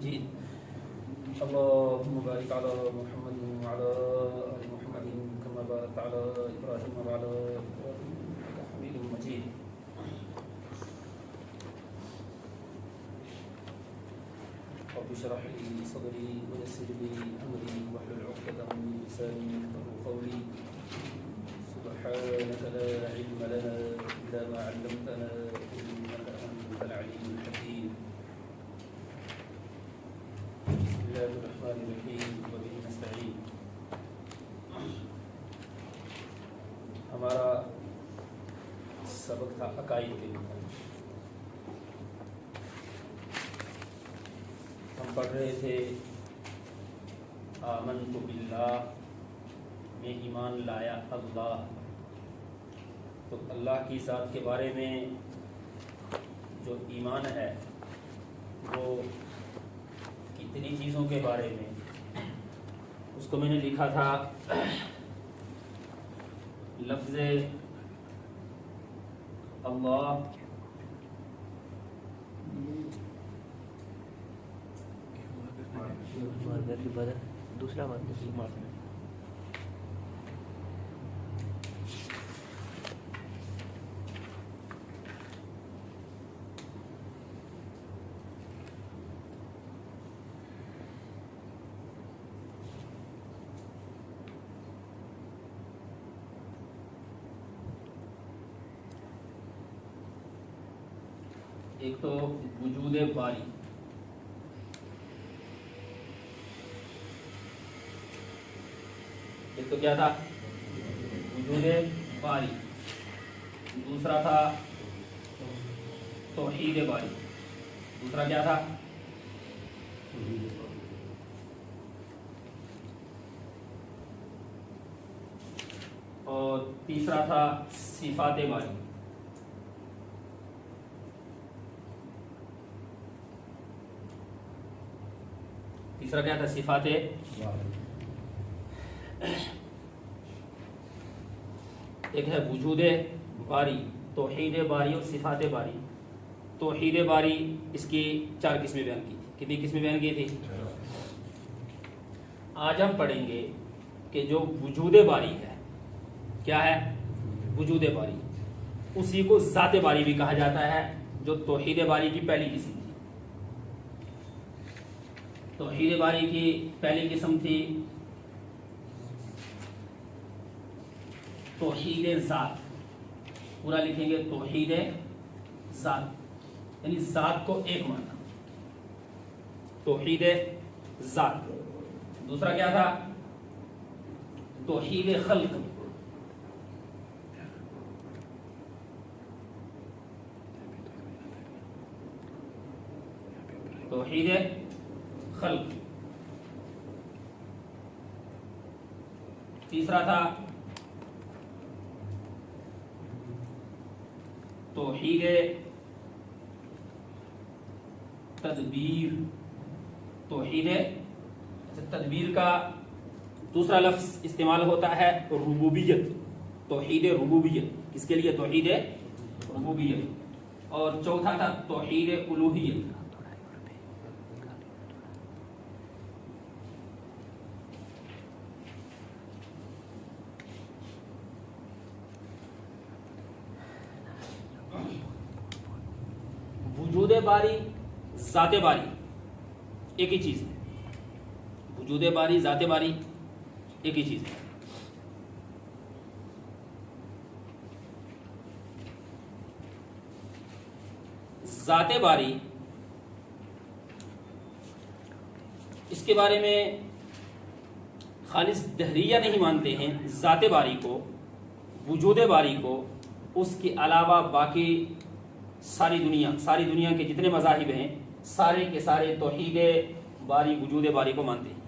مجيد اللهم بارك على محمد وعلى آل محمد كما باركت على إبراهيم وعلى إبراهيم إنك حميد مجيد. رب اشرح لي صدري ويسر لي أمري واحلل عقدة من لساني يفقهوا قولي. سبحانك لا علم لنا إلا ما علمتنا إنك أنت العليم الحكيم. بسم الله الرحمن الرحيم وبه نستعين. ہمارا سبق تھا عقائد کے اوپر. ہم پڑھ رہے تھے آمنت باللہ، میں ایمان لایا اللہ. تو اللہ کی ذات کے بارے میں جو ایمان ہے وہ کتنی چیزوں کے بارے میں، اس کو میں نے لکھا تھا لفظ اللہ دوسرا بات ایک تو وجود باری، ایک تو کیا تھا وجود باری، دوسرا تھا توحید باری، دوسرا کیا تھا اور تیسرا تھا صفات باری. تیسرا کیا تھا صفات. ایک ہے وجود باری، توحید باری اور صفات باری. توحید باری اس کی 4 قسمیں بیان کی تھی. کتنی قسمیں بیان کی تھی؟ آج ہم پڑھیں گے کہ جو وجود باری ہے، کیا ہے وجود باری، اسی کو ذات باری بھی کہا جاتا ہے، جو توحید باری کی پہلی قسم تھی. توحید باری کی پہلی قسم تھی توحید ذات. پورا لکھیں گے توحید ذات، یعنی ذات کو ایک ماننا، توحید ذات. دوسرا کیا تھا توحید خلق، توحید خلق. تیسرا تھا توحید تدبیر. توحید تدبیر کا دوسرا لفظ استعمال ہوتا ہے ربوبیت، توحید ربوبیت. کس کے لیے؟ توحید ربوبیت. اور چوتھا تھا توحید الوہیت. وجود باری، ذات باری ایک ہی چیز ہے. وجود باری، ذات باری ایک ہی چیز ہے. ذات باری، اس کے بارے میں خالص دہریہ نہیں مانتے ہیں. ذات باری کو، وجود باری کو، اس کے علاوہ باقی ساری دنیا کے جتنے مذاہب ہیں سارے کے سارے توحید باری، وجود باری کو مانتے ہیں.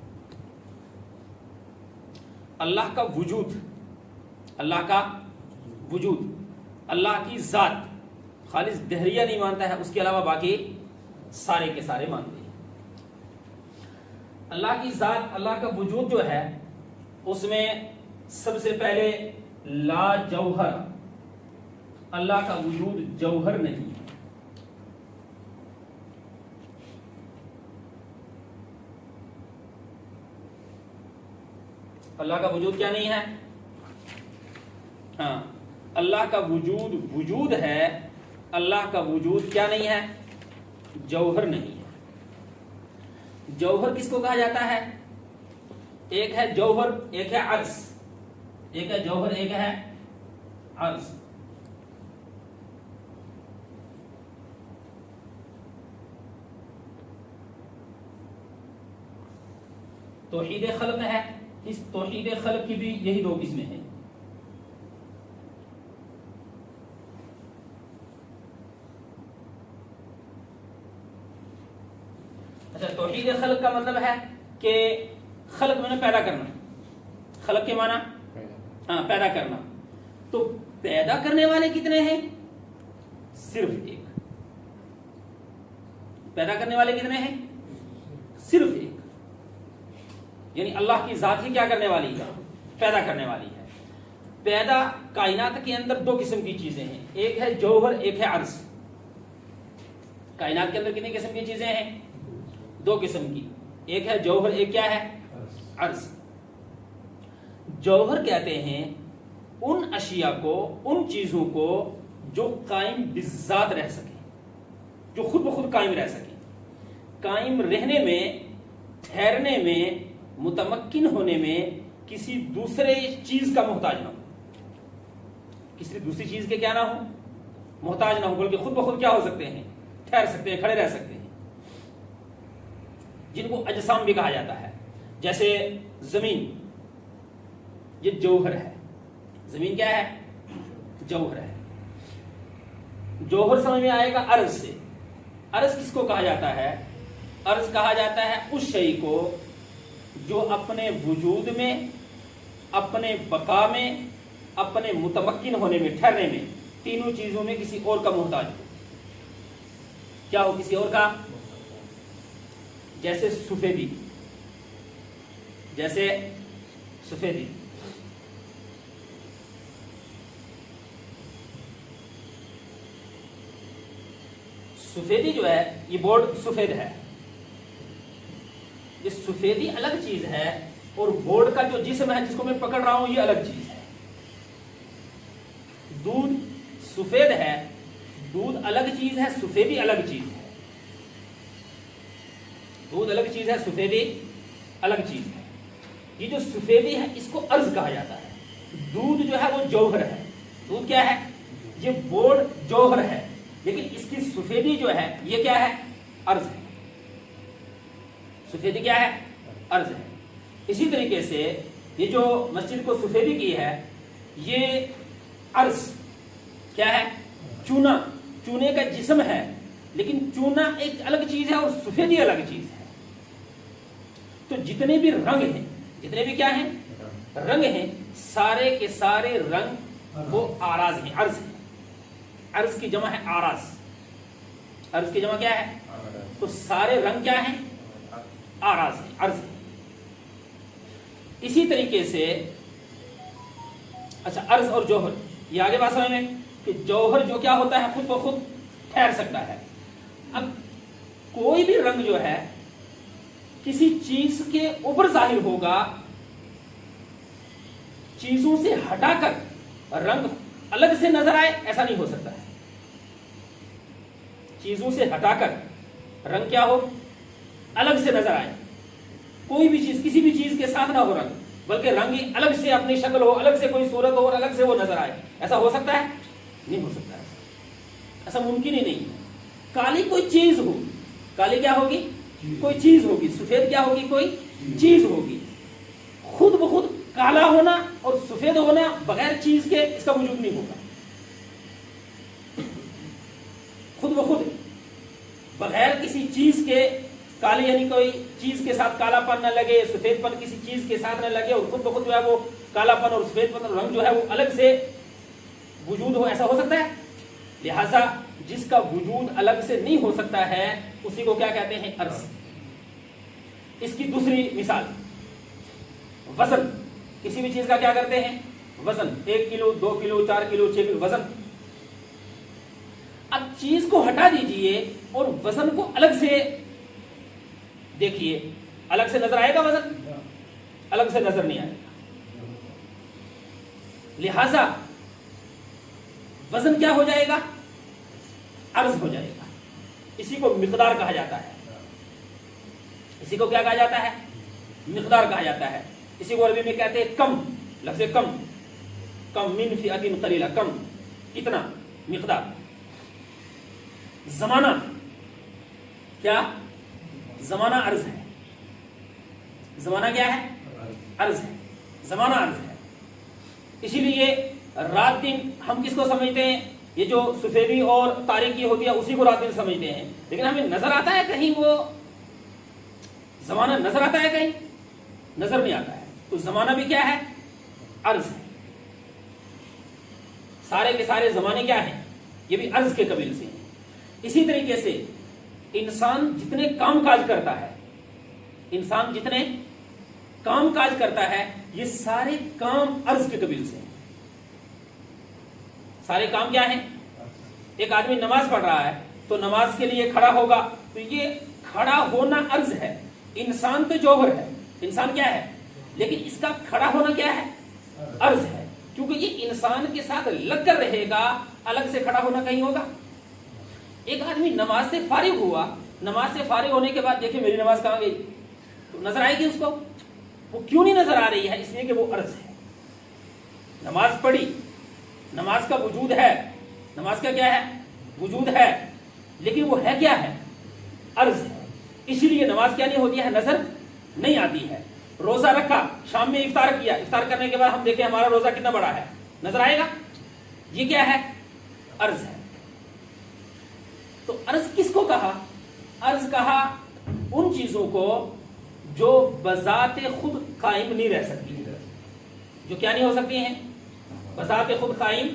اللہ کا وجود، اللہ کا وجود، اللہ کی ذات خالص دہریہ نہیں مانتا ہے، اس کے علاوہ باقی سارے کے سارے مانتے ہیں. اللہ کی ذات، اللہ کا وجود جو ہے، اس میں سب سے پہلے لا جوہر، اللہ کا وجود جوہر نہیں ہے. اللہ کا وجود کیا نہیں ہے؟ ہاں، اللہ کا وجود وجود ہے، اللہ کا وجود کیا نہیں ہے؟ جوہر نہیں ہے۔ جوہر کس کو کہا جاتا ہے؟ ایک ہے جوہر، ایک ہے عرض، ایک ہے جوہر، ایک ہے عرض۔ توحید خلق ہے، اس توحید خلق کی بھی یہی دو قسمیں ہیں۔ اچھا، توحید خلق کا مطلب ہے کہ خلق میں نے پیدا کرنا، خلق کے معنی ہاں پیدا کرنا۔ تو پیدا کرنے والے کتنے ہیں؟ صرف ایک۔ پیدا کرنے والے کتنے ہیں؟ صرف ایک۔ یعنی اللہ کی ذات ہی کیا کرنے والی ہے؟ پیدا کرنے والی ہے۔ پیدا کائنات کے اندر دو قسم کی چیزیں ہیں، ایک ہے جوہر، ایک ہے عرض۔ کائنات کے اندر کتنی قسم کی چیزیں ہیں؟ دو قسم کی، ایک ہے جوہر، ایک کیا ہے؟ عرض۔ جوہر کہتے ہیں ان اشیاء کو، ان چیزوں کو جو قائم بالذات رہ سکے، جو خود بخود قائم رہ سکے، قائم رہنے میں، ٹھہرنے میں، متمکن ہونے میں کسی دوسرے چیز کا محتاج نہ ہو، کسی دوسری چیز کے کیا نہ ہو؟ محتاج نہ ہو، بلکہ خود بخود کیا ہو سکتے ہیں؟ ٹھہر سکتے ہیں، کھڑے رہ سکتے ہیں، جن کو اجسام بھی کہا جاتا ہے۔ جیسے زمین، یہ جوہر ہے۔ زمین کیا ہے؟ جوہر ہے۔ جوہر سمجھ میں آئے گا عرض سے۔ عرض کس کو کہا جاتا ہے؟ عرض کہا جاتا ہے اس شیء کو جو اپنے وجود میں، اپنے بقا میں، اپنے متمکن ہونے میں، ٹھہرنے میں، تینوں چیزوں میں کسی اور کا محتاج ہو۔ کیا ہو؟ کسی اور کا۔ جیسے سفیدی، جیسے سفیدی، سفیدی جو ہے، یہ بورڈ سفید ہے، یہ سفیدی الگ چیز ہے، اور بورڈ کا جو جسم ہے جس کو میں پکڑ رہا ہوں یہ الگ چیز ہے۔ دودھ سفید ہے، دودھ الگ چیز ہے، سفیدی الگ چیز ہے۔ دودھ الگ چیز ہے، سفیدی الگ چیز ہے۔ یہ جو سفیدی ہے اس کو عرض کہا جاتا ہے۔ دودھ جو ہے وہ جوہر ہے۔ دودھ کیا ہے؟ یہ بورڈ جوہر ہے، لیکن اس کی سفیدی جو ہے یہ کیا ہے؟ عرض ہے۔ سفیدی کیا ہے؟ عرض ہے۔ اسی طریقے سے یہ جو مسجد کو سفیدی کی ہے یہ عرض کیا ہے؟ چونا، چونے کا جسم ہے، لیکن چونا ایک الگ چیز ہے اور سفیدی الگ چیز ہے۔ تو جتنے بھی رنگ ہیں، جتنے بھی کیا ہیں؟ رنگ ہیں، سارے کے سارے رنگ وہ آراز ہیں، عرض ہیں۔ عرض کی جمع ہے آراز۔ عرض کی جمع کیا ہے؟ تو سارے رنگ کیا ہیں؟ آراز ہیں، عرض ہیں۔ اسی طریقے سے اچھا، عرض اور جوہر، یہ آگے بات سمجھ میں کہ جوہر جو کیا ہوتا ہے؟ خود بخود ٹھہر سکتا ہے۔ اب کوئی بھی رنگ جو ہے کسی چیز کے اوپر ظاہر ہوگا، چیزوں سے ہٹا کر رنگ الگ سے نظر آئے، ایسا نہیں ہو سکتا ہے۔ چیزوں سے ہٹا کر رنگ کیا ہو؟ الگ سے نظر آئے۔ کوئی بھی چیز کسی بھی چیز کے ساتھ نہ ہو رنگ، بلکہ رنگ ہی الگ سے اپنی شکل ہو، الگ سے کوئی صورت ہو اور الگ سے وہ نظر آئے، ایسا ہو سکتا ہے؟ نہیں ہو سکتا ہے، ایسا ممکن ہی نہیں۔ کالی کوئی چیز ہو، کالی کیا ہوگی؟ کوئی چیز ہوگی۔ سفید کیا ہوگی؟ کوئی چیز ہوگی۔ خود بخود کالا ہونا اور سفید ہونا بغیر چیز کے اس کا وجود نہیں ہوگا۔ خود بخود بغیر کسی چیز کے کالی، یعنی کوئی چیز کے ساتھ کالا پن نہ لگے، سفید پن کسی چیز کے ساتھ نہ لگے، اور خود بخود جو ہے وہ کالا پن اور سفید پن رنگ جو ہے وہ الگ سے وجود ہو، ایسا ہو سکتا ہے؟ لہذا جس کا وجود الگ سے نہیں ہو سکتا ہے اسی کو کیا کہتے ہیں؟ عرض۔ اس کی دوسری مثال وزن۔ کسی بھی چیز کا کیا کرتے ہیں؟ وزن۔ 1 کلو، 2 کلو، 4 کلو، 6 کلو، وزن۔ اب چیز کو ہٹا دیجئے اور وزن کو الگ سے دیکھیے، الگ سے نظر آئے گا؟ وزن الگ سے نظر نہیں آئے گا۔ لہذا وزن کیا ہو جائے گا؟ عرض ہو جائے گا. اسی کو مقدار کہا جاتا ہے. اسی کو کیا کہا جاتا ہے؟ مقدار کہا جاتا ہے. اسی کو عربی میں کہتے ہیں کم. لفظ کم، کم من فئۃ قلیلہ، کم اتنا، مقدار. زمانہ کیا؟ زمانہ عرض ہے. زمانہ کیا ہے؟ عرض ہے. زمانہ عرض ہے. اسی لیے رات دن ہم کس کو سمجھتے ہیں؟ یہ جو سفیدی اور تاریکی ہوتی ہے اسی کو رات دن سمجھتے ہیں. لیکن ہمیں نظر آتا ہے کہیں وہ زمانہ نظر آتا ہے؟ کہیں نظر نہیں آتا ہے. تو زمانہ بھی کیا ہے؟ عرض ہے. سارے کے سارے زمانے کیا ہیں؟ یہ بھی عرض کے قبیل سے ہیں. اسی طریقے سے انسان جتنے کام کاج کرتا ہے، انسان جتنے کام کاج کرتا ہے، یہ سارے کام عرض کے قبیل سے ہیں. سارے کام کیا ہیں؟ ایک آدمی نماز پڑھ رہا ہے تو نماز کے لیے کھڑا ہوگا تو یہ کھڑا ہونا عرض ہے. انسان تو جوہر ہے، انسان کیا ہے، لیکن اس کا کھڑا ہونا کیا ہے؟ عرض ہے. کیونکہ یہ انسان کے ساتھ لگ کر رہے گا، الگ سے کھڑا ہونا کہیں ہوگا. ایک آدمی نماز سے فارغ ہوا، نماز سے فارغ ہونے کے بعد دیکھیں میری نماز کہاں گئی، تو نظر آئے گی اس کو؟ وہ کیوں نہیں نظر آ رہی ہے؟ اس لیے کہ وہ عرض ہے. نماز پڑھی، نماز کا وجود ہے، نماز کا کیا ہے؟ وجود ہے، لیکن وہ ہے کیا ہے؟ عرض ہے. اسی لیے نماز کیا نہیں ہوتی ہے؟ نظر نہیں آتی ہے. روزہ رکھا، شام میں افطار کیا، افطار کرنے کے بعد ہم دیکھیں ہمارا روزہ کتنا بڑا ہے، نظر آئے گا؟ یہ کیا ہے؟ عرض ہے. تو عرض کس کو کہا؟ عرض کہا ان چیزوں کو جو بذات خود قائم نہیں رہ سکتی ہیں. جو کیا نہیں ہو سکتی ہیں؟ بذات خود قائم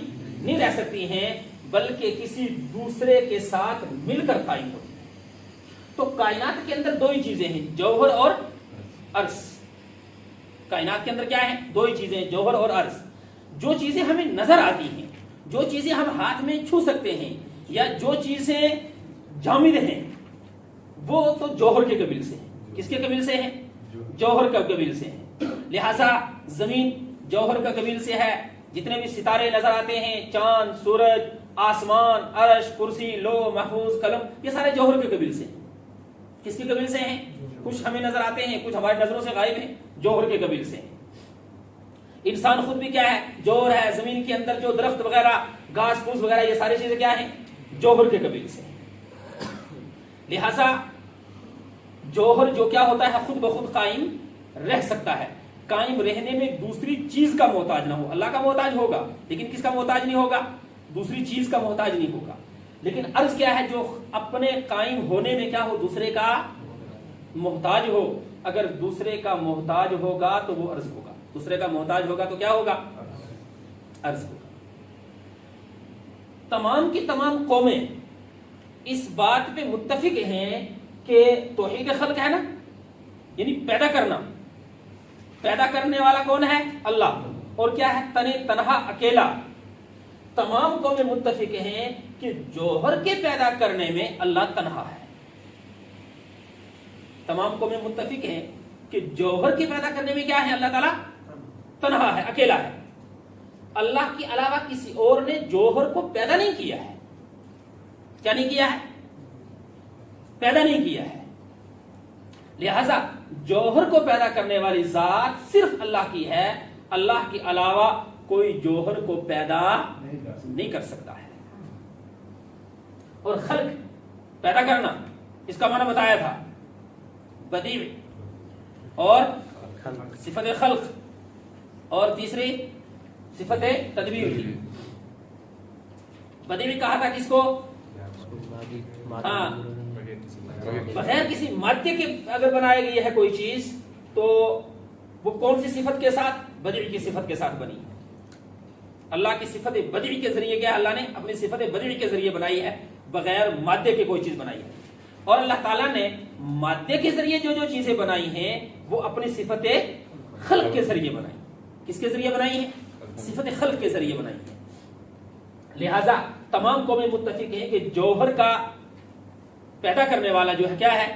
نہیں رہ سکتی ہیں، بلکہ کسی دوسرے کے ساتھ مل کر قائم ہوتی ہیں. تو کائنات کے اندر دو ہی چیزیں ہیں، جوہر اور عرض. کائنات کے اندر کیا ہے؟ دو ہی چیزیں، جوہر اور عرض. جو چیزیں ہمیں نظر آتی ہیں، جو چیزیں ہم ہاتھ میں چھو سکتے ہیں، یا جو چیزیں جامد ہیں، وہ تو جوہر کے قبیل سے ہیں. کس کے قبیل سے ہیں؟ جوہر کا قبیل سے ہیں. لہذا زمین جوہر کا قبیل سے ہے. جتنے بھی ستارے نظر آتے ہیں، چاند، سورج، آسمان، عرش، کرسی، لوح محفوظ، قلم، یہ سارے جوہر کے قبیل سے ہیں. کس کے قبیل سے ہیں؟ کچھ ہمیں نظر آتے ہیں، کچھ ہماری نظروں سے غائب ہیں، جوہر کے قبیل سے ہیں. انسان خود بھی کیا ہے؟ جوہر ہے. زمین کے اندر جو درخت وغیرہ، گھاس پھوس وغیرہ، یہ ساری چیزیں کیا ہیں؟ جوہر کے قبیل سے ہیں. لہذا جوہر جو کیا ہوتا ہے؟ خود بخود قائم رہ سکتا ہے. قائم رہنے میں دوسری چیز کا محتاج نہ ہو. اللہ کا محتاج ہوگا، لیکن کس کا محتاج نہیں ہوگا؟ دوسری چیز کا محتاج نہیں ہوگا. لیکن عرض کیا ہے؟ جو اپنے قائم ہونے میں کیا ہو؟ دوسرے کا محتاج ہو. اگر دوسرے کا محتاج ہوگا تو وہ عرض ہوگا. دوسرے کا محتاج ہوگا تو کیا ہوگا؟ عرض ہوگا. تمام کی تمام قومیں اس بات پہ متفق ہیں کہ توحید خلق ہے نا، یعنی پیدا کرنا. پیدا کرنے والا کون ہے؟ اللہ. اور کیا ہے؟ تنہا اکیلا. تمام قومیں متفق ہیں کہ جوہر کے پیدا کرنے میں اللہ تنہا ہے. تمام قومیں متفق ہیں کہ جوہر کے پیدا کرنے میں کیا ہے؟ اللہ تعالیٰ تنہا ہے، اکیلا ہے. اللہ کے علاوہ کسی اور نے جوہر کو پیدا نہیں کیا ہے. کیا نہیں کیا ہے؟ پیدا نہیں کیا ہے. لہذا جوہر کو پیدا کرنے والی ذات صرف اللہ کی ہے. اللہ کے علاوہ کوئی جوہر کو پیدا نہیں کر سکتا ہے. اور خلق پیدا کرنا، اس کا معنی بتایا تھا، بدیع اور صفت خلق، اور تیسری صفت تدبیر تھی. بدیع کہا تھا کس کو؟ ہاں، بغیر کسی مادے کے اگر بنائی گئی ہے کوئی چیز تو وہ کون سی صفت کے ساتھ؟ بدیع کی صفت کے ساتھ بنی ہے. اللہ کی صفت بدیع کے ذریعے کیا اللہ نے اپنی صفت بدیع کے ذریعے بنائی ہے، بغیر مادے کے کوئی چیز بنائی ہے. اور اللہ تعالیٰ نے مادے کے ذریعے جو جو چیزیں بنائی ہیں وہ اپنی صفت خلق کے ذریعے بنائی. کس کے ذریعے بنائی ہے؟ صفت خلق کے ذریعے بنائی ہے. لہذا تمام قومیں متفق ہیں کہ جوہر کا پیدا کرنے والا جو ہے کیا ہے؟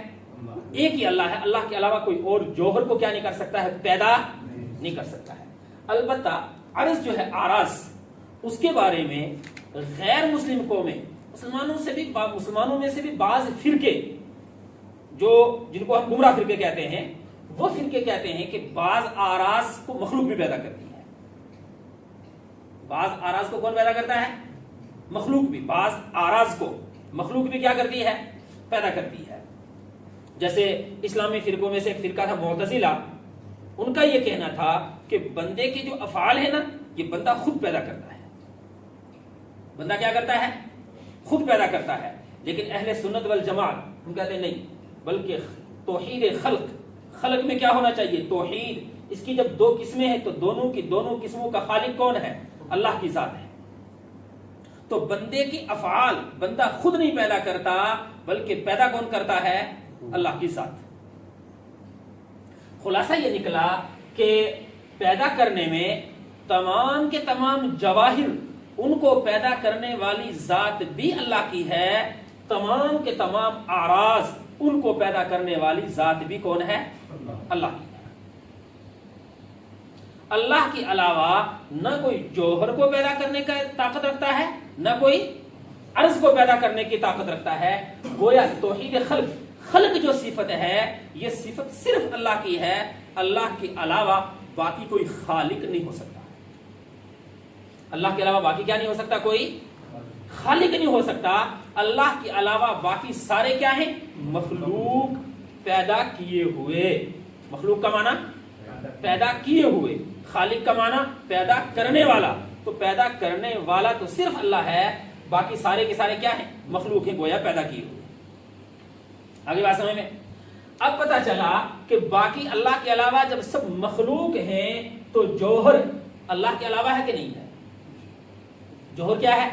ایک ہی اللہ ہے. اللہ کے علاوہ کوئی اور جوہر کو کیا نہیں کر سکتا ہے؟ پیدا نہیں کر سکتا ہے. البتہ عرض جو ہے آراز، اس کے بارے میں غیر مسلم قومیں، مسلمانوں میں سے بھی بعض فرقے جو جن کو ہم گمراہ فرقے کہتے ہیں، وہ فرقے کہتے ہیں کہ بعض آراز کو مخلوق بھی پیدا کرتی ہے۔ بعض آراز کو کون پیدا کرتا ہے؟ مخلوق بھی۔ بعض آراز کو مخلوق بھی کیا کرتی ہے؟ پیدا کرتی ہے۔ جیسے اسلامی فرقوں میں سے ایک فرقہ تھا معتزلہ، ان کا یہ کہنا تھا کہ بندے کے جو افعال ہیں نا، یہ بندہ خود پیدا کرتا ہے۔ بندہ کیا کرتا ہے؟ خود پیدا کرتا ہے۔ لیکن اہل سنت والجماعت ہم کہتے ہیں نہیں، بلکہ توحید خلق میں کیا ہونا چاہیے؟ توحید۔ اس کی جب دو قسمیں ہیں تو دونوں کی دونوں قسموں کا خالق کون ہے؟ اللہ کی ذات ہے۔ تو بندے کی افعال بندہ خود نہیں پیدا کرتا، بلکہ پیدا کون کرتا ہے؟ اللہ کی ذات۔ خلاصہ یہ نکلا کہ پیدا کرنے میں تمام کے تمام جواہر، ان کو پیدا کرنے والی ذات بھی اللہ کی ہے، تمام کے تمام اعراض، ان کو پیدا کرنے والی ذات بھی کون ہے؟ اللہ کی ہے۔ اللہ کے علاوہ نہ کوئی جوہر کو پیدا کرنے کا طاقت رکھتا ہے، نہ کوئی عرض کو پیدا کرنے کی طاقت رکھتا ہے۔ گویا توحید خلق جو صفت ہے، یہ صفت صرف اللہ کی ہے، اللہ کے علاوہ باقی کوئی خالق نہیں ہو سکتا۔ اللہ کے علاوہ باقی کیا نہیں ہو سکتا؟ کوئی خالق نہیں ہو سکتا۔ اللہ کے علاوہ باقی سارے کیا ہیں؟ مخلوق، پیدا کیے ہوئے۔ مخلوق کا معنی پیدا کیے ہوئے، خالق کا معنی پیدا کرنے والا۔ تو پیدا کرنے والا تو صرف اللہ ہے، باقی سارے کے سارے کیا ہیں؟ مخلوق ہیں، گویا پیدا کیے ہوئے۔ آگے بات سمجھ میں؟ اب پتا چلا کہ باقی اللہ کے علاوہ جب سب مخلوق ہیں تو جوہر اللہ کے علاوہ ہے کہ نہیں ہے؟ جوہر کیا ہے؟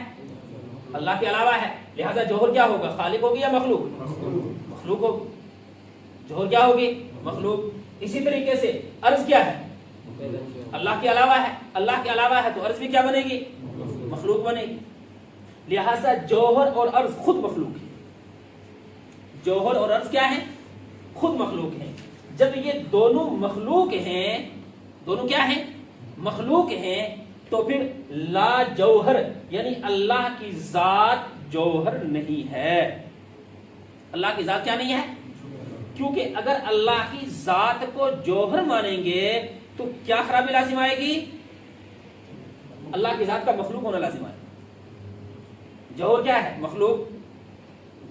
اللہ کے علاوہ ہے، لہذا جوہر کیا ہوگا؟ خالق ہوگی یا مخلوق؟ مخلوق ہوگی۔ جوہر کیا ہوگی؟ مخلوق۔ اسی طریقے سے عرض کیا ہے؟ اللہ کے علاوہ ہے، اللہ کے علاوہ ہے تو عرض بھی کیا بنے گی؟ مخلوق بنے گی۔ لہذا جوہر اور عرض خود مخلوق ہے۔ جوہر اور عرض کیا ہے؟ خود مخلوق ہیں۔ جب یہ دونوں مخلوق ہیں، دونوں کیا ہیں؟ مخلوق ہیں، تو پھر لا جوہر یعنی اللہ کی ذات جوہر نہیں ہے۔ اللہ کی ذات کیا نہیں ہے؟ کیونکہ اگر اللہ کی ذات کو جوہر مانیں گے تو کیا خرابی لازم آئے گی؟ اللہ کی ذات کا مخلوق ہونا لازم آئے گا۔ جوہر کیا ہے؟ مخلوق۔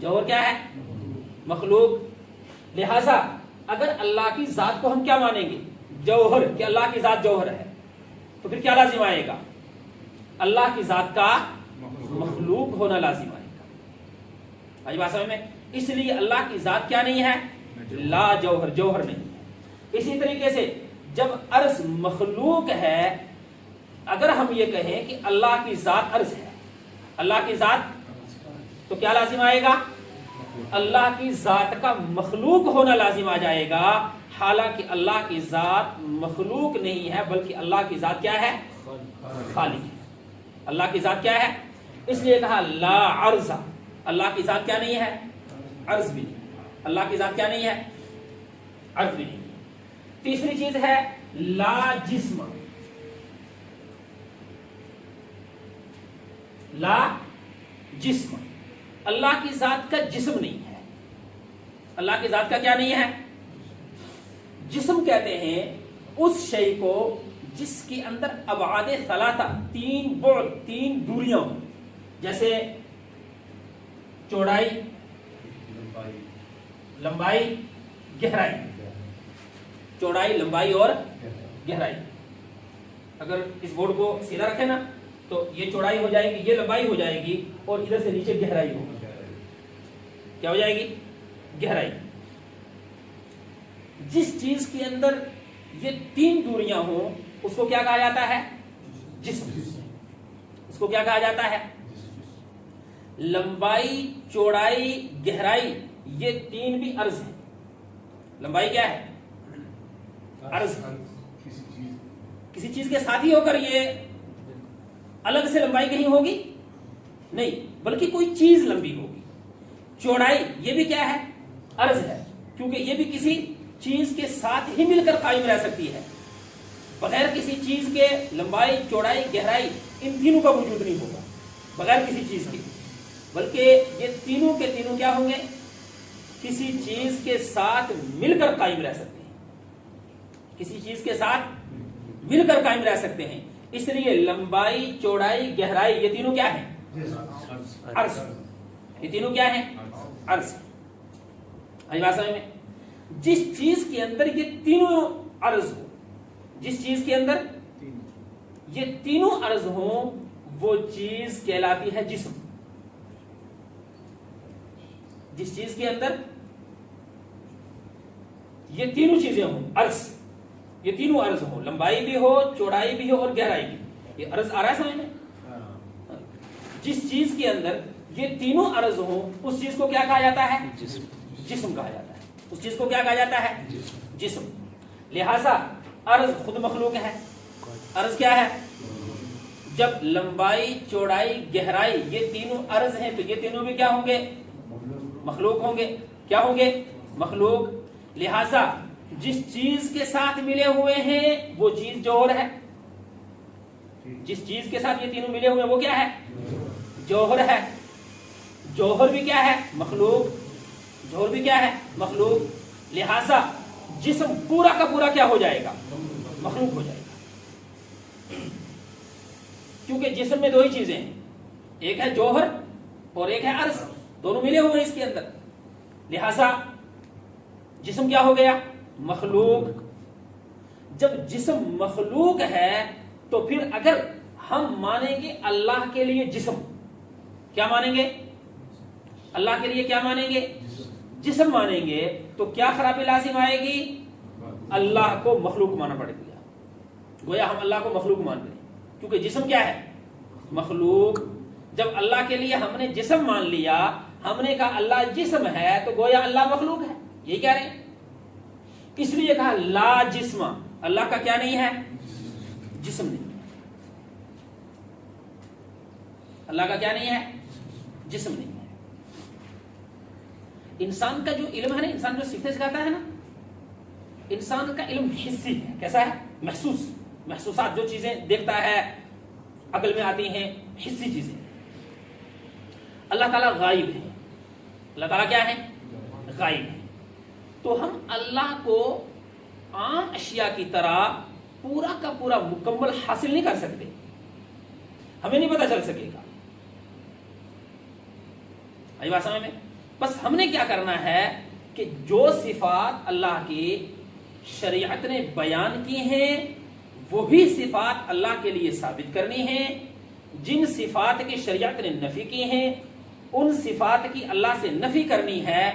جوہر کیا ہے؟ مخلوق۔ لہذا اگر اللہ کی ذات کو ہم کیا مانیں گے؟ جوہر، کہ اللہ کی ذات جوہر ہے، تو پھر کیا لازم آئے گا؟ اللہ کی ذات کا مخلوق ہونا لازم آئے گا۔ آج بات سمجھ میں؟ اس لیے اللہ کی ذات کیا نہیں ہے؟ لا جوہر، جوہر نہیں ہے۔ اسی طریقے سے جب عرض مخلوق ہے، اگر ہم یہ کہیں کہ اللہ کی ذات عرض ہے، اللہ کی ذات، تو کیا لازم آئے گا؟ اللہ کی ذات کا مخلوق ہونا لازم آ جائے گا، حالانکہ اللہ کی ذات مخلوق نہیں ہے، بلکہ اللہ کی ذات کیا ہے؟ خالق ہے۔ اللہ کی ذات کیا ہے؟ اس لیے کہا لا عرض، اللہ کی ذات کیا نہیں ہے؟ عرض بھی نہیں۔ اللہ کی ذات کیا نہیں ہے؟ عرض بھی نہیں۔ تیسری چیز ہے لا جسم۔ لا جسم، اللہ کی ذات کا جسم نہیں ہے۔ اللہ کی ذات کا کیا نہیں ہے؟ جسم کہتے ہیں اس شے کو جس کے اندر ابعاد ثلاثہ، تین بعد، تین دوریاں ہوں، جیسے چوڑائی، لمبائی، گہرائی۔ چوڑائی، لمبائی اور گہرائی۔ اگر اس بورڈ کو سیدھا رکھے نا تو یہ چوڑائی ہو جائے گی، یہ لمبائی ہو جائے گی، اور ادھر سے نیچے گہرائی ہوگی۔ کیا ہو جائے گی؟ گہرائی۔ جس چیز کے اندر یہ تین دوریاں ہوں اس کو کیا کہا جاتا ہے؟ جسم۔ اس کو کیا کہا جاتا ہے؟ لمبائی، چوڑائی، گہرائی، یہ تین بھی عرض ہے۔ لمبائی کیا ہے؟ عرض۔ کسی چیز کے ساتھ ہی ہو کر یہ الگ سے لمبائی کہیں ہوگی نہیں، بلکہ کوئی چیز لمبی ہوگی۔ چوڑائی یہ بھی کیا ہے؟ عرض ہے، کیونکہ یہ بھی کسی چیز کے ساتھ ہی مل کر قائم رہ سکتی ہے۔ بغیر کسی چیز کے لمبائی، چوڑائی، گہرائی ان تینوں کا وجود نہیں ہوگا بغیر کسی چیز کے، بلکہ یہ تینوں کے تینوں کیا ہوں گے؟ کسی چیز کے ساتھ مل کر قائم رہ سکتے ہیں، کسی چیز کے ساتھ مل کر قائم رہ سکتے ہیں. اس لیے لمبائی، چوڑائی، گہرائی یہ تینوں کیا ہیں؟ عرض. یہ تینوں کیا ہیں؟ عرض. بات سمجھ میں؟ جس چیز کے اندر یہ تینوں عرض ہو، جس چیز کے اندر یہ تینوں عرض ہوں وہ چیز کہلاتی ہے جسم. جس چیز کے اندر یہ تینوں چیزیں ہوں، عرض، یہ تینوں عرض ہوں، لمبائی بھی ہو، چوڑائی بھی ہو اور گہرائی بھی. یہ عرض آ رہا ہے سمجھ میں؟ جس چیز کے اندر یہ تینوں عرض ہوں اس چیز کو کیا کہا جاتا ہے؟ جسم کہا جاتا ہے. اس چیز کو کیا کہا جاتا ہے؟ جسم. لہذا عرض خود مخلوق ہے. عرض کیا ہے؟ جب لمبائی، چوڑائی، گہرائی یہ تینوں عرض ہیں تو یہ تینوں بھی کیا ہوں گے؟ مخلوق ہوں گے. کیا ہوں گے؟ مخلوق. لہذا جس چیز کے ساتھ ملے ہوئے ہیں وہ چیز جوہر ہے. جس چیز کے ساتھ یہ تینوں ملے ہوئے ہیں وہ کیا ہے؟ جوہر ہے. جوہر بھی کیا ہے؟ مخلوق. جوہر بھی کیا ہے؟ مخلوق. لہذا جسم پورا کا پورا کیا ہو جائے گا؟ مخلوق ہو جائے گا. کیونکہ جسم میں دو ہی چیزیں ہیں، ایک ہے جوہر اور ایک ہے عرض، دونوں ملے ہوئے ہیں اس کے اندر. لہذا جسم کیا ہو گیا؟ مخلوق. جب جسم مخلوق ہے تو پھر اگر ہم مانیں گے اللہ کے لیے جسم، کیا مانیں گے؟ اللہ کے لیے کیا مانیں گے؟ جسم مانیں گے تو کیا خرابی لازم آئے گی؟ اللہ کو مخلوق ماننا پڑے گا. گویا ہم اللہ کو مخلوق مان رہے ہیں کیونکہ جسم کیا ہے؟ مخلوق. جب اللہ کے لیے ہم نے جسم مان لیا، ہم نے کہا اللہ جسم ہے تو گویا اللہ مخلوق ہے. یہی کہہ رہے ہیں. اس لیے کہا لا جسم، اللہ کا کیا نہیں ہے؟ جسم نہیں. اللہ کا کیا نہیں ہے؟ جسم نہیں ہے. انسان کا جو علم ہے نا، انسان جو سیکھتے سکھاتا ہے نا، انسان کا علم حسی ہے. کیسا ہے؟ محسوس. محسوسات، جو چیزیں دیکھتا ہے، عقل میں آتی ہیں، حسی چیزیں. اللہ تعالیٰ غائب ہے. اللہ تعالیٰ کیا ہے؟ غائب ہے. تو ہم اللہ کو عام اشیاء کی طرح پورا کا پورا مکمل حاصل نہیں کر سکتے. ہمیں نہیں پتا چل سکے گا. آئی بات سمجھ میں؟ بس ہم نے کیا کرنا ہے کہ جو صفات اللہ کی شریعت نے بیان کی ہیں وہی صفات اللہ کے لیے ثابت کرنی ہیں. جن صفات کی شریعت نے نفی کی ہیں ان صفات کی اللہ سے نفی کرنی ہے.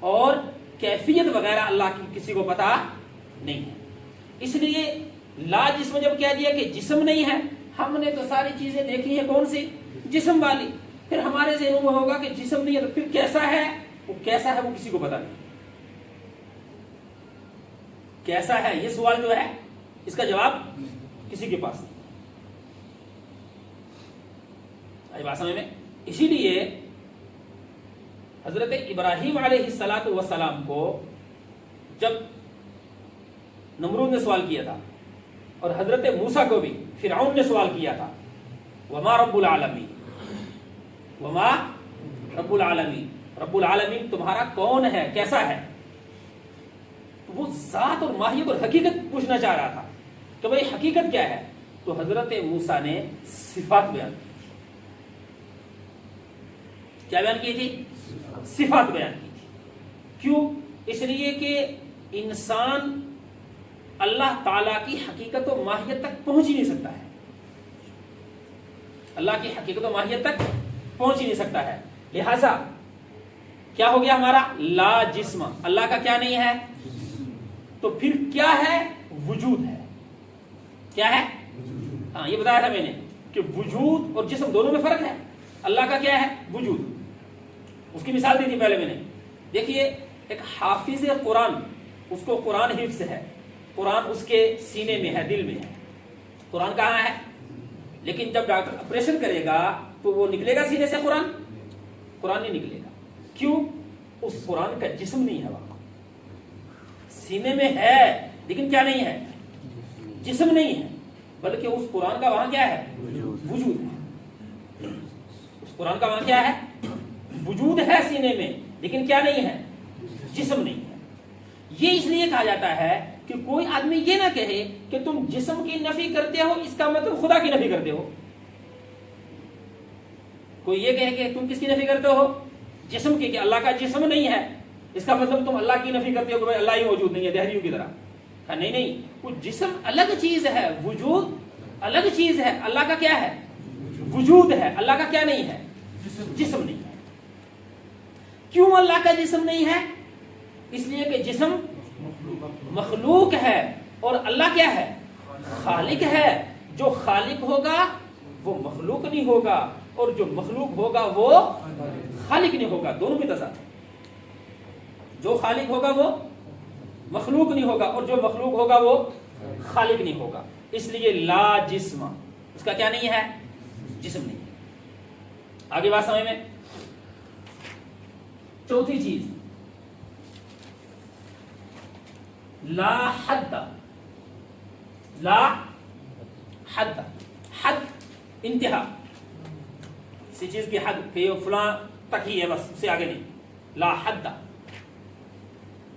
اور کیفیت وغیرہ اللہ کی کسی کو پتا نہیں ہے. اس لیے لا جسم جب کہہ دیا کہ جسم نہیں ہے، ہم نے تو ساری چیزیں دیکھی ہیں کون سی؟ جسم والی. پھر ہمارے ذہنوں میں ہوگا کہ جسم نہیں ہے تو پھر کیسا ہے؟ وہ کیسا ہے وہ کسی کو پتا نہیں. کیسا ہے یہ سوال جو ہے اس کا جواب کسی کے پاس نہیں. آئی بات سمجھ میں؟ اسی لیے حضرت ابراہیم علیہ السلام کو جب نمرود نے سوال کیا تھا اور حضرت موسیٰ کو بھی فرعون نے سوال کیا تھا، وما رب العالمین، وما رب العالمین، رب العالمین تمہارا کون ہے، کیسا ہے؟ تو وہ ذات اور ماہیت اور حقیقت پوچھنا چاہ رہا تھا کہ بھائی حقیقت کیا ہے. تو حضرت موسیٰ نے صفات بیان کی. کیا بیان کی تھی؟ صفات بیان کی تھی. کیوں؟ اس لیے کہ انسان اللہ تعالیٰ کی حقیقت و ماہیت تک پہنچ ہی نہیں سکتا ہے. اللہ کی حقیقت و ماہیت تک پہنچ ہی نہیں سکتا ہے. لہذا کیا ہو گیا ہمارا؟ لا جسم. اللہ کا کیا نہیں ہے؟ تو پھر کیا ہے؟ وجود ہے. کیا ہے؟ ہاں یہ بتایا تھا میں نے کہ وجود اور جسم دونوں میں فرق ہے. اللہ کا کیا ہے؟ وجود. اس کی مثال دی تھی پہلے میں نے. دیکھیے ایک حافظ قرآن، اس کو قرآن حفظ ہے، قرآن اس کے سینے میں ہے، دل میں ہے. قرآن کہاں ہے؟ لیکن جب ڈاکٹر آپریشن کرے گا تو وہ نکلے گا سینے سے؟ قرآن نہیں نکلے گا. کیوں؟ اس قرآن کا جسم نہیں ہے وہاں. سینے میں ہے لیکن کیا نہیں ہے؟ جسم نہیں ہے، بلکہ اس قرآن کا وہاں کیا ہے؟ وجود ہے. اس قرآن کا وہاں کیا ہے؟ وجود ہے سینے میں، لیکن کیا نہیں ہے؟ جسم نہیں ہے. یہ اس لیے کہا جاتا ہے کہ کوئی آدمی یہ نہ کہے کہ تم جسم کی نفی کرتے ہو، اس کا مطلب خدا کی نفی کرتے ہو. کوئی یہ کہے کہ تم کس کی نفی کرتے ہو؟ جسم کی، کہ اللہ کا جسم نہیں ہے، اس کا مطلب تم اللہ کی نفی کرتے ہو کہ بھائی اللہ ہی موجود نہیں ہے، دہریوں کی طرح. نہیں نہیں، وہ جسم الگ چیز ہے، وجود الگ چیز ہے. اللہ کا کیا ہے؟ وجود ہے. اللہ کا کیا نہیں ہے؟ جسم نہیں ہے. کیوں اللہ کا جسم نہیں ہے؟ اس لیے کہ جسم مخلوق ہے اور اللہ کیا ہے؟ خالق ہے. جو خالق ہوگا وہ مخلوق نہیں ہوگا، اور جو مخلوق ہوگا وہ خالق نہیں ہوگا. دونوں میں تضاد ہے. جو خالق ہوگا وہ مخلوق نہیں ہوگا، اور جو مخلوق ہوگا وہ خالق نہیں ہوگا. اس لیے لا جسم، اس کا کیا نہیں ہے؟ جسم نہیں ہے. آگے بات سمجھ میں. چوتھی چیز، لا حد. لا حد، حد انتہا، کسی چیز کی حد کہ یہ فلاں تک ہی ہے، بس اس سے آگے نہیں. لا حد،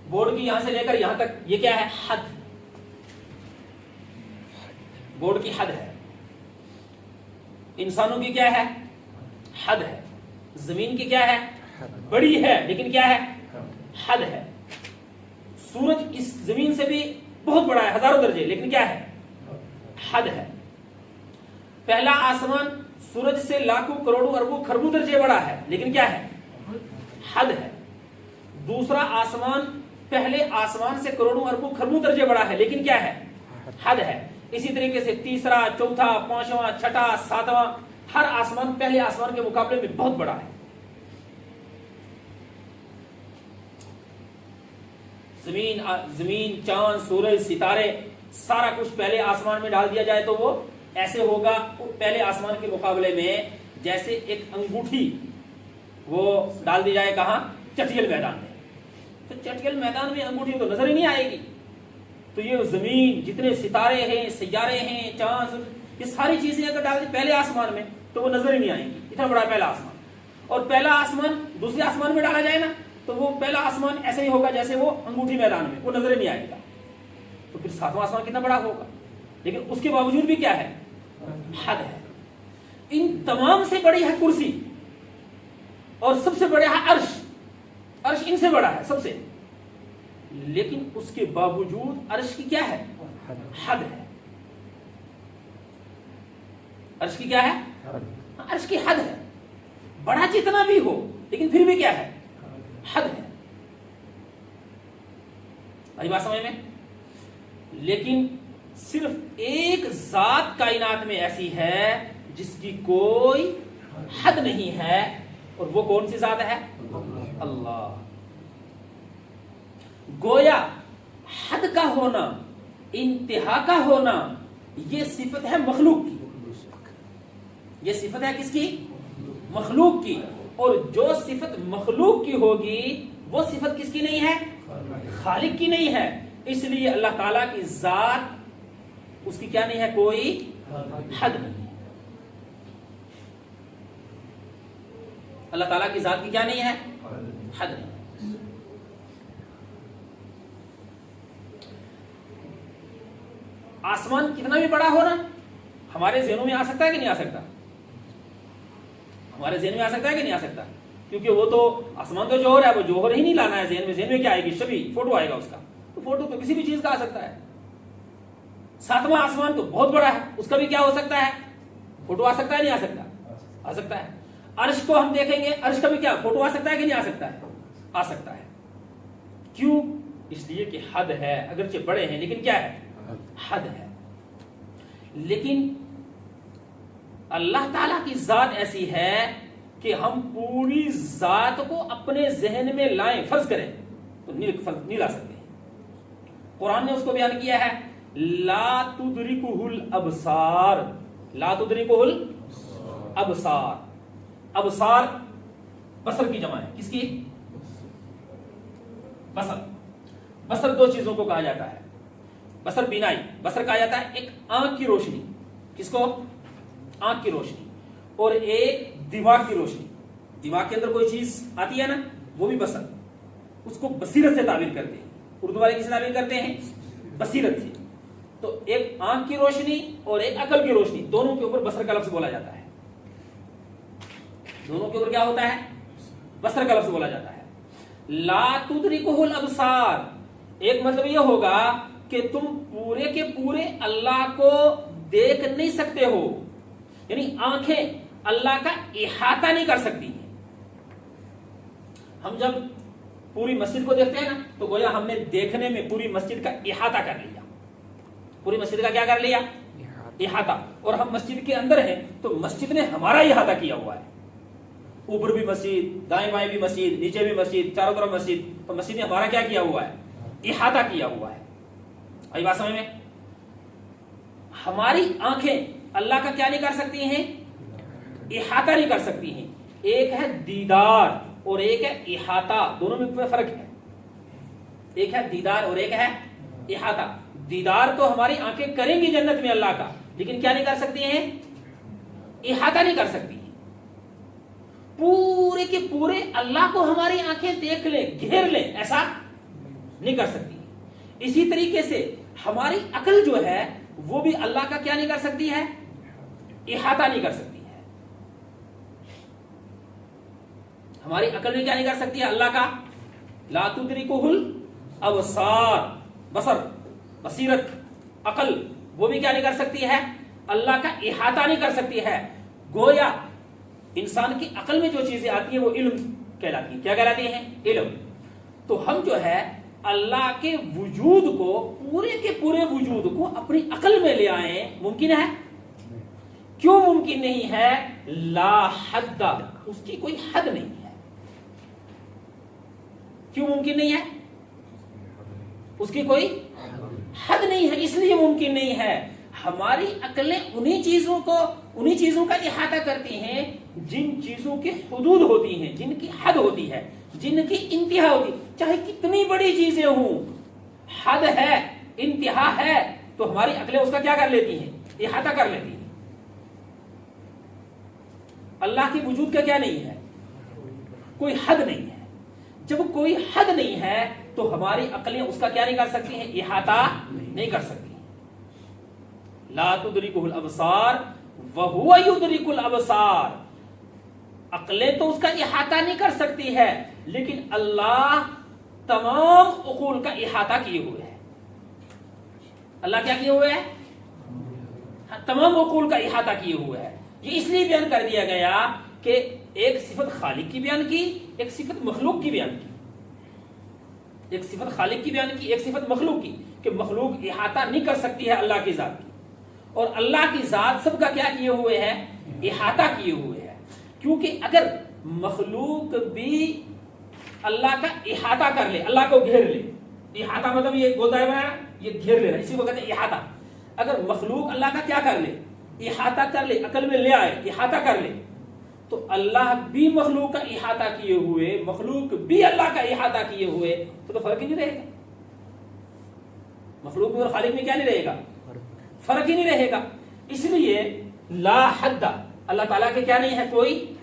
بورڈ کی یہاں سے لے کر یہاں تک، یہ کیا ہے؟ حد. بورڈ کی حد ہے. انسانوں کی کیا ہے؟ حد ہے. زمین کی کیا ہے؟ بڑی ہے، لیکن کیا ہے؟ حد ہے. سورج اس زمین سے بھی بہت بڑا ہے، ہزاروں درجے، لیکن کیا ہے؟ حد ہے. پہلا آسمان سورج سے لاکھوں کروڑوں اربوں خربوں درجے بڑا ہے، لیکن کیا ہے؟ حد ہے. دوسرا آسمان پہلے آسمان سے کروڑوں اربوں خربوں درجے بڑا ہے، لیکن کیا ہے؟ حد ہے. اسی طریقے سے تیسرا، چوتھا، پانچواں، چھٹا، ساتواں، ہر آسمان پہلے آسمان کے مقابلے میں بہت بڑا ہے. زمین، چاند، سورج، ستارے، سارا کچھ پہلے آسمان میں ڈال دیا جائے تو وہ ایسے ہوگا پہلے آسمان کے مقابلے میں جیسے ایک انگوٹھی وہ ڈال دی جائے کہاں؟ چٹیل میدان میں. تو چٹیل میدان میں انگوٹھی تو نظر ہی نہیں آئے گی. تو یہ زمین، جتنے ستارے ہیں، سیارے ہیں، چاند، یہ ساری چیزیں اگر ڈال دی پہلے آسمان میں تو وہ نظر ہی نہیں آئیں گی. اتنا بڑا پہلا آسمان. اور پہلا آسمان دوسرے آسمان میں ڈالا جائے نا تو وہ پہلا آسمان ایسے ہی ہوگا جیسے وہ انگوٹھی میدان میں، وہ نظر ہی نہیں آئے گا. تو پھر ساتواں آسمان کتنا بڑا ہوگا؟ لیکن اس کے باوجود بھی کیا ہے؟ حد ہے. ان تمام سے بڑی ہے کرسی، اور سب سے بڑا ہے عرش. عرش ان سے بڑا ہے سب سے، لیکن اس کے باوجود عرش کی کیا ہے؟ حد ہے. عرش کی کیا ہے؟ عرش کی حد ہے. بڑا جتنا بھی ہو لیکن پھر بھی کیا ہے؟ حد ہے. آئی بات سمجھ میں؟ لیکن صرف ایک ذات کائنات میں ایسی ہے جس کی کوئی حد نہیں ہے، اور وہ کون سی ذات ہے؟ اللہ. گویا حد کا ہونا، انتہا کا ہونا، یہ صفت ہے مخلوق کی. یہ صفت ہے کس کی؟ مخلوق کی. اور جو صفت مخلوق کی ہوگی وہ صفت کس کی نہیں ہے؟ خالق کی نہیں ہے. اس لیے اللہ تعالیٰ کی ذات، اس کی کیا نہیں ہے؟ کوئی حد نہیں. اللہ تعالیٰ کی ذات کی کیا نہیں ہے؟ حد نہیں. آسمان کتنا بھی بڑا ہونا ہمارے ذہنوں میں آ سکتا ہے کہ نہیں آ سکتا؟ ہمارے ذہن میں آ سکتا ہے کہ نہیں آ سکتا؟ کیونکہ وہ تو آسمان تو جوہر ہے، وہ جوہر ہی نہیں لانا ہے ذہن میں. ذہن میں کیا آئے گی؟ شبی، فوٹو آئے گا اس کا. تو فوٹو تو کسی بھی چیز کا آ سکتا ہے. ساتواں آسمان تو بہت بڑا ہے، اس کا بھی کیا ہو سکتا ہے؟ فوٹو آ سکتا ہے نہیں آ سکتا؟ آ سکتا ہے. عرش کو ہم دیکھیں گے، عرش کا بھی کیا فوٹو آ سکتا ہے کہ نہیں آ سکتا ہے؟ آ سکتا ہے. کیوں؟ اس لیے کہ حد ہے. اگرچہ بڑے ہیں لیکن کیا ہے؟ حد ہے. لیکن اللہ تعالیٰ کی ذات ایسی ہے کہ ہم پوری ذات کو اپنے ذہن میں لائیں، فرض کریں تو نہیں لا سکتے. قرآن نے اس کو بیان کیا ہے، لا تدرکہ الابصار. لا تدرکہ الابصار. ابصار بصر کی جمع ہے. کس کی؟ بصر. بصر دو چیزوں کو کہا جاتا ہے. بصر بینائی، بصر کہا جاتا ہے ایک آنکھ کی روشنی، کس کو؟ آنکھ کی روشنی، اور ایک دماغ کی روشنی، دماغ کے اندر کوئی چیز آتی ہے نا وہ بھی بصر، اس کو بصیرت سے تعبیر کرتے ہیں، اردو والے کس سے تعبیر کرتے ہیں؟ بصیرت سے۔ تو ایک آنکھ کی روشنی اور ایک عقل کی روشنی، دونوں کے اوپر بصر کا لفظ بولا جاتا ہے، دونوں کے اوپر کیا ہوتا ہے؟ بصر کا لفظ بولا جاتا ہے۔ لا تدرکہ الابصار، ایک مطلب یہ ہوگا کہ تم پورے کے پورے اللہ کو دیکھ نہیں سکتے ہو، یعنی آنکھیں اللہ کا احاطہ نہیں کر سکتی ہیں۔ ہم جب پوری مسجد کو دیکھتے ہیں نا تو گویا ہم نے دیکھنے میں پوری مسجد کا احاطہ کر لیا، پوری مسجد کا کیا کر لیا؟ احاطہ۔ اور ہم مسجد کے اندر ہیں تو مسجد نے ہمارا احاطہ کیا ہوا ہے، اوپر بھی مسجد، دائیں بائیں بھی مسجد، نیچے بھی مسجد، چاروں طرف مسجد، تو مسجد نے ہمارا کیا کیا ہوا ہے؟ احاطہ کیا ہوا ہے۔ آئی بات سمجھ میں؟ ہماری آنکھیں اللہ کا کیا نہیں کر سکتی ہیں؟ احاطہ نہیں کر سکتی ہیں۔ ایک ہے دیدار اور ایک ہے احاطہ، دونوں میں فرق ہے، ایک ہے دیدار اور ایک ہے احاطہ۔ دیدار تو ہماری آنکھیں کریں گی جنت میں اللہ کا، لیکن کیا نہیں کر سکتی ہیں؟ احاطہ نہیں کر سکتی ہیں۔ پورے کے پورے اللہ کو ہماری آنکھیں دیکھ لیں، گھیر لیں، ایسا نہیں کر سکتی۔ اسی طریقے سے ہماری عقل جو ہے وہ بھی اللہ کا کیا نہیں کر سکتی ہے؟ احاطہ نہیں کر سکتی ہے۔ ہماری عقل بھی کیا نہیں کر سکتی ہے اللہ کا؟ لا تدرکہ الابصار، بصر، بصیرت، عقل، وہ بھی کیا نہیں کر سکتی ہے؟ اللہ کا احاطہ نہیں کر سکتی ہے۔ گویا انسان کی عقل میں جو چیزیں آتی ہیں وہ علم کہلاتی ہیں۔ کیا کہلاتی ہیں؟ علم۔ تو ہم جو ہے اللہ کے وجود کو، پورے کے پورے وجود کو اپنی عقل میں لے آئیں، ممکن ہے؟ کیوں ممکن نہیں ہے؟ لا حد، اس کی کوئی حد نہیں ہے۔ کیوں ممکن نہیں ہے؟ اس کی کوئی حد نہیں ہے، اس لیے ممکن نہیں ہے۔ ہماری عقلیں انہی چیزوں کا احاطہ کرتی ہیں جن چیزوں کی حدود ہوتی ہیں، جن کی حد ہوتی ہے، جن کی انتہا ہوتی ہے۔ چاہے کتنی بڑی چیزیں ہوں، حد ہے، انتہا ہے، تو ہماری عقلیں اس کا کیا کر لیتی ہیں؟ احاطہ کر لیتی ہیں۔ اللہ کے وجود کا کیا نہیں ہے؟ کوئی حد نہیں ہے۔ جب کوئی حد نہیں ہے تو ہماری عقلیں اس کا کیا نہیں کر سکتی ہیں؟ احاطہ نہیں کر سکتی۔ لا تدرکہ الابصار وہو یدرک الابصار، عقلیں تو اس کا احاطہ نہیں کر سکتی ہے، لیکن اللہ تمام عقول کا احاطہ کیے ہوئے ہے۔ اللہ کیا کیے ہوئے ہے؟ تمام عقول کا احاطہ کیے ہوئے ہے۔ یہ اس لیے بیان کر دیا گیا کہ ایک صفت خالق کی بیان کی، ایک صفت مخلوق کی بیان کی، ایک صفت خالق کی بیان کی، ایک صفت مخلوق کی، کہ مخلوق احاطہ نہیں کر سکتی ہے اللہ کی ذات کی، اور اللہ کی ذات سب کا کیا کیے ہوئے ہے؟ احاطہ کیے ہوئے ہے۔ کیونکہ اگر مخلوق بھی اللہ کا احاطہ کر لے، اللہ کو گھیر لے، احاطہ مطلب یہ گول دائرہ بنانا، یہ گھیر لینا، اسی کو کہتے ہیں احاطہ۔ اگر مخلوق اللہ کا کیا کر لے؟ احاطہ کر لے، عقل میں لے آئے، احاطہ کر لے، تو اللہ بھی مخلوق کا احاطہ کیے ہوئے، مخلوق بھی اللہ کا احاطہ کیے ہوئے، تو فرق ہی نہیں رہے گا۔ مخلوق میں اور خالق میں کیا نہیں رہے گا؟ فرق ہی نہیں رہے گا۔ اس لیے لا حد، اللہ تعالیٰ کے کیا نہیں ہے؟ کوئی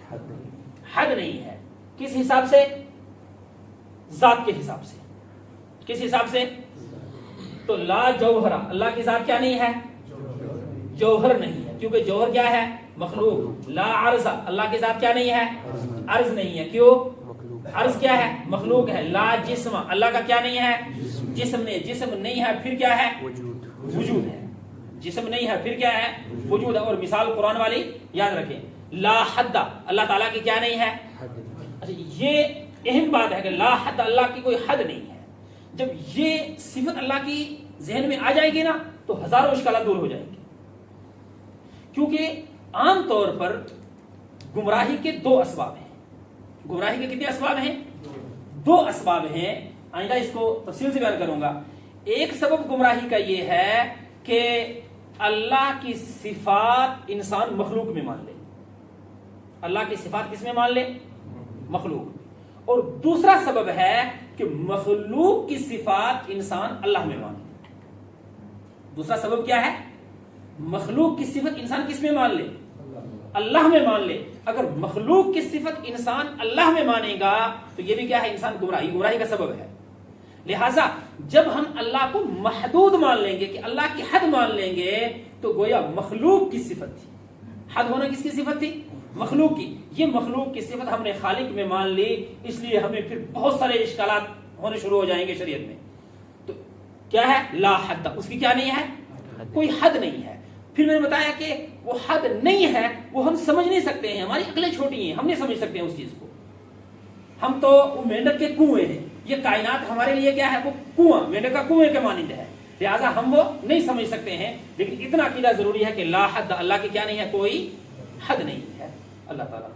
حد نہیں ہے۔ کس حساب سے؟ ذات کے حساب سے۔ کس حساب سے؟ تو لا جوہرہ، اللہ کی ذات کیا نہیں ہے؟ جوہر نہیں ہے، کیونکہ جوہر کیا ہے؟ مخلوق۔ لا عرض، اللہ کی ذات کیا نہیں ہے؟ عرض نہیں ہے، کیوں؟ عرض کیا ہے؟ مخلوق ہے۔ لا جسم، اللہ کا کیا نہیں ہے؟ جسم نہیں، جسم نہیں ہے پھر کیا ہے؟ وجود ہے۔ جسم نہیں ہے پھر کیا ہے؟ وجود ہے۔ اور مثال قرآن والی یاد رکھیں، لا حد، اللہ تعالیٰ کی کیا نہیں ہے؟ اچھا، یہ اہم بات ہے کہ لا حد، اللہ کی کوئی حد نہیں ہے۔ جب یہ صفت اللہ کی ذہن میں آ جائے گی نا تو ہزاروں اشکالات دور ہو جائیں گے۔ کیونکہ عام طور پر گمراہی کے دو اسباب ہیں۔ گمراہی کے کتنے اسباب ہیں؟ دو اسباب ہیں۔ آئندہ اس کو تفصیل سے بیان کروں گا۔ ایک سبب گمراہی کا یہ ہے کہ اللہ کی صفات انسان مخلوق میں مان لے۔ اللہ کی صفات کس میں مان لے؟ مخلوق۔ اور دوسرا سبب ہے کہ مخلوق کی صفات انسان اللہ میں مان لے۔ دوسرا سبب کیا ہے؟ مخلوق کی صفت انسان کس میں مان لے؟ اللہ میں مان لے. اگر مخلوق کی صفت انسان اللہ میں مانے گا تو یہ بھی کیا ہے؟ انسان گمراہی کا سبب ہے. لہٰذا جب ہم اللہ کو محدود مان لیں گے کہ اللہ کی حد مان لیں گے تو گویا مخلوق کی صفت تھی. حد ہونا کس کی صفت تھی؟ مخلوق کی. یہ مخلوق کی صفت ہم نے خالق میں مان لی, اس لیے ہمیں پھر بہت سارے اشکالات ہونے شروع ہو جائیں گے شریعت میں. تو کیا ہے؟ لا حد, اس کی کیا نہیں ہے؟ کوئی حد نہیں ہے. پھر میں نے بتایا کہ وہ حد نہیں ہے, وہ ہم سمجھ نہیں سکتے ہیں, ہماری عقلیں چھوٹی ہیں, ہم نہیں سمجھ سکتے ہیں اس چیز کو. ہم تو وہ مینڈک کے کنویں ہیں, یہ کائنات ہمارے لیے کیا ہے؟ وہ کنواں, مینڈک کا کنویں کے مانند ہے, لہٰذا ہم وہ نہیں سمجھ سکتے ہیں. لیکن اتنا عقیدہ ضروری ہے کہ لا حد, اللہ کی کیا نہیں ہے؟ کوئی حد نہیں ہے. اللہ تعالیٰ